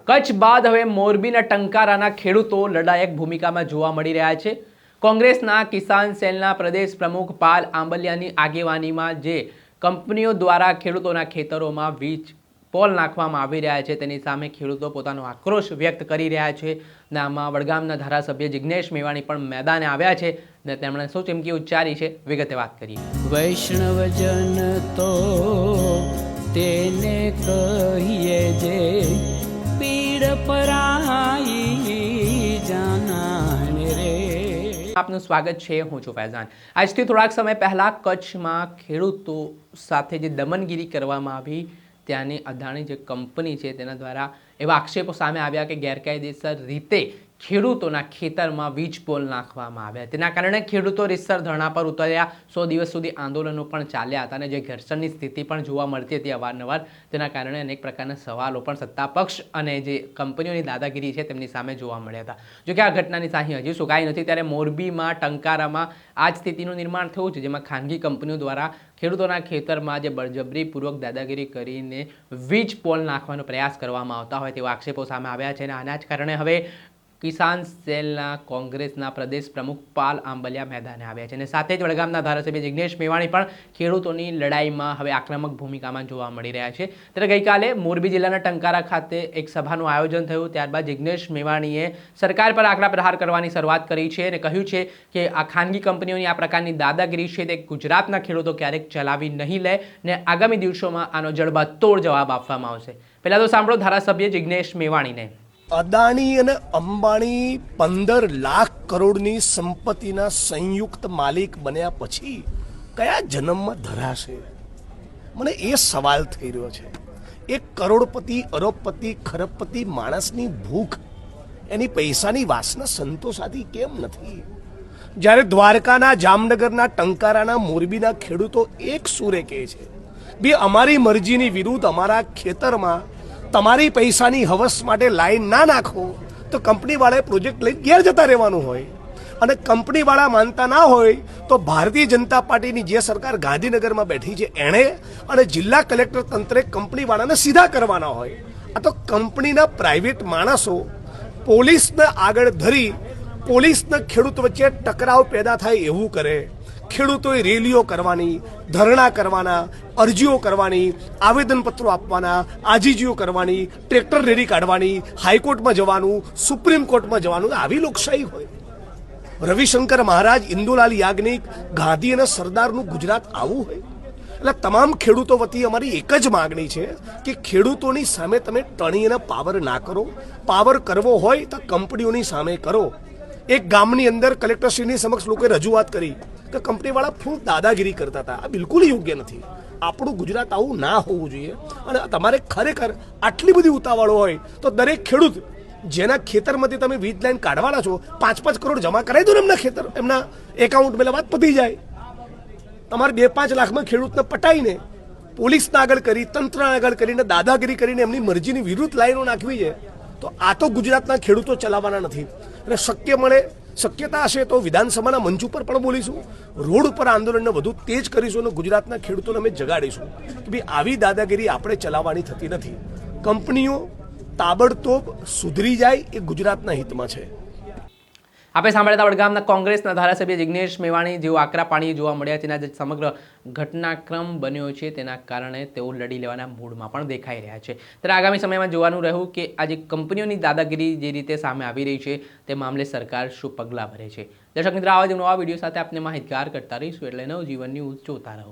કચ્છ બાદ હવે મોરબીના ટંકારાના ખેડૂતો લડાયક ભૂમિકામાં જોવા મળી રહ્યા છે। કોંગ્રેસના કિસાન સેલના પ્રદેશ પ્રમુખ પાલ આંબલિયાની આગેવાનીમાં જે કંપનીઓ દ્વારા ખેડૂતોના ખેતરોમાં વીજ પોલ નાખવામાં આવી રહ્યા છે તેની સામે ખેડૂતો પોતાનો આક્રોશ વ્યક્ત કરી રહ્યા છે। આમાં વડગામના ધારાસભ્ય જિગ્નેશ મેવાણી પણ મેદાને આવ્યા છે અને તેમણે શું ચીમકી ઉચ્ચારી છે વિગતે વાત કરીએ। વૈષ્ણવજન તો તેને કહીએ જે પીડ પરાઈ જાનાને રે। આપનું સ્વાગત છે, હું છું ફૈઝાન। આજથી થોડાક સમય પહેલા કચ્છમાં ખેડૂતો સાથે જે દમનગીરી કરવામાં આવી ત્યાંની અદાણી જે કંપની છે તેના દ્વારા એવા આક્ષેપો સામે આવ્યા કે ગેરકાયદેસર રીતે ખેડૂતોના ખેતરમાં વીજ પોલ નાખવામાં આવ્યા। તેના કારણે ખેડૂતો રીતસર ધરણા પર ઉતર્યા। 100 દિવસ સુધી આંદોલનો પણ ચાલ્યા હતા અને જે ઘર્ષણની સ્થિતિ પણ જોવા મળતી હતી અવારનવાર। તેના કારણે અનેક પ્રકારના સવાલો પણ સત્તા પક્ષ અને જે કંપનીઓની દાદાગીરી છે તેમની સામે જોવા મળ્યા હતા। જો કે આ ઘટનાની સાહી હજી સુકાઈ નથી ત્યારે મોરબીમાં ટંકારામાં આ જ સ્થિતિનું નિર્માણ થયું છે, જેમાં ખાનગી કંપનીઓ દ્વારા ખેડૂતોના ખેતરમાં જે બળજબરીપૂર્વક દાદાગીરી કરીને વીજ પોલ નાખવાનો પ્રયાસ કરવામાં આવતા હોય તેવા આક્ષેપો સામે આવ્યા છે અને આના જ કારણે હવે કિસાન સેલના કોંગ્રેસના પ્રદેશ પ્રમુખ પાલ આંબલિયા મેદાને આવ્યા છે અને સાથે જ વડગામના ધારાસભ્ય જિગ્નેશ મેવાણી પણ ખેડૂતોની લડાઈમાં હવે આક્રમક ભૂમિકામાં જોવા મળી રહ્યા છે। ત્યારે ગઈકાલે મોરબી જિલ્લાના ટંકારા ખાતે એક સભાનું આયોજન થયું। ત્યારબાદ જિગ્નેશ મેવાણીએ સરકાર પર આકરા પ્રહાર કરવાની શરૂઆત કરી છે અને કહ્યું છે કે આ ખાનગી કંપનીઓની આ પ્રકારની દાદાગીરી છે તે ગુજરાતના ખેડૂતો ક્યારેક ચલાવી નહીં લે ને આગામી દિવસોમાં આનો જડબાતોડ જવાબ આપવામાં આવશે। પહેલા તો સાંભળો ધારાસભ્ય જિગ્નેશ મેવાણીને। અદાણી અને અંબાણી 15 લાખ કરોડની સંપત્તિના સંયુક્ત માલિક બન્યા પછી કયા જન્મમાં ધરાશે? મને એ સવાલ થઈ રહ્યો છે। એક કરોડપતિ, અરબપતિ, ખરબપતિ માણસની ભૂખ, એની પૈસાની વાસના સંતોષાતી કેમ નથી? જ્યારે દ્વારકાના, જામનગરના, ટંકારાના, મોરબીના ખેડૂતો એક સૂરે કહે છે બી અમારી મરજીની વિરુદ્ધ અમારા ખેતરમાં તમારી પૈસાની હવસ માટે લાઈન ના નાખો તો કંપનીવાળાએ પ્રોજેક્ટ લઈને ઘેર જતા રહેવાનું હોય અને કંપનીવાળા માનતા ના હોય તો ભારતીય જનતા પાર્ટીની જે સરકાર ગાંધીનગરમાં બેઠી છે એણે અને જિલ્લા કલેક્ટર તંત્રે કંપનીવાળાને સીધા કરવાના હોય। આ તો કંપનીના પ્રાઇવેટ માણસો પોલીસને આગળ ધરી પોલીસને ખેડૂત વચ્ચે ટકરાવ પેદા થાય એવું કરે। ખેડૂતોએ રેલીઓ કરવાની, ધરણા કરવાના, અરજીઓ કરવાની, આવેદનપત્રો આપવાના, આજીજીઓ કરવાની, ટ્રેક્ટર રેલી કાઢવાની, હાઈકોર્ટમાં જવાનું, સુપ્રીમ કોર્ટમાં જવાનું, આવી લોકશાહી હોય? રવિશંકર મહારાજ, ઇન્દુલાલ યાજ્ઞિક, ગાંધી અને સરદારનું ગુજરાત આવું હોય? એટલે તમામ ખેડૂતો વતી અમારી એક જ માગણી છે કે ખેડૂતોની સામે તમે ટણીને પાવર ના કરો। પાવર કરવો હોય તો કંપનીઓની સામે કરો। એક ગામની અંદર કલેક્ટરશ્રીની સમક્ષ લોકોએ રજૂઆત કરી કે કંપનીવાળા ફૂલ દાદાગીરી કરતા હતા। આ બિલકુલ યોગ્ય નથી। આપણું ગુજરાત આવું ના હોવું જોઈએ અને તમારે ખરેખર આટલી બધી ઉતાવળો હોય તો દરેક ખેડૂત જેના ખેતરમાંથી તમે વીજ લાઈન કાઢવાના છો 5-5 કરોડ જમા કરાવી દો ને એમના ખેતર, એમના એકાઉન્ટ પેલા વાત પતી જાય। તમારે 2-5 લાખમાં ખેડૂતને પટાઈને પોલીસને આગળ કરી, તંત્રને આગળ કરીને, દાદાગીરી કરીને એમની મરજીની વિરુદ્ધ લાઈનો નાખવી છે તો આ તો ગુજરાતના ખેડૂતો ચલાવવાના નથી। અને શક્ય મળે, શક્યતા હશે તો વિધાનસભાના મંચ ઉપર પણ બોલીશું, રોડ ઉપર આંદોલનને વધુ તેજ કરીશું અને ગુજરાતના ખેડૂતોને અમે જગાડીશું કે ભાઈ આવી દાદાગીરી આપણે ચલાવવાની થતી નથી। કંપનીઓ તાબડતોબ સુધરી જાય એ ગુજરાતના હિતમાં છે। આપણે સાંભળ્યા વડગામના કોંગ્રેસના ધારાસભ્ય જિગ્નેશ મેવાણી જેઓ આકરા પાણીએ જોવા મળ્યા તેના જે સમગ્ર ઘટનાક્રમ બન્યો છે તેના કારણે તેઓ લડી લેવાના મૂડમાં પણ દેખાઈ રહ્યા છે। ત્યારે આગામી સમયમાં જોવાનું રહ્યું કે આ જે કંપનીઓની દાદાગીરી જે રીતે સામે આવી રહી છે તે મામલે સરકાર શું પગલાં ભરે છે। દર્શક મિત્રો, આવા જ નવા વિડીયો સાથે આપને માહિતગાર કરતા રહીશું, એટલે નવજીવન ન્યૂઝ જોતા રહો।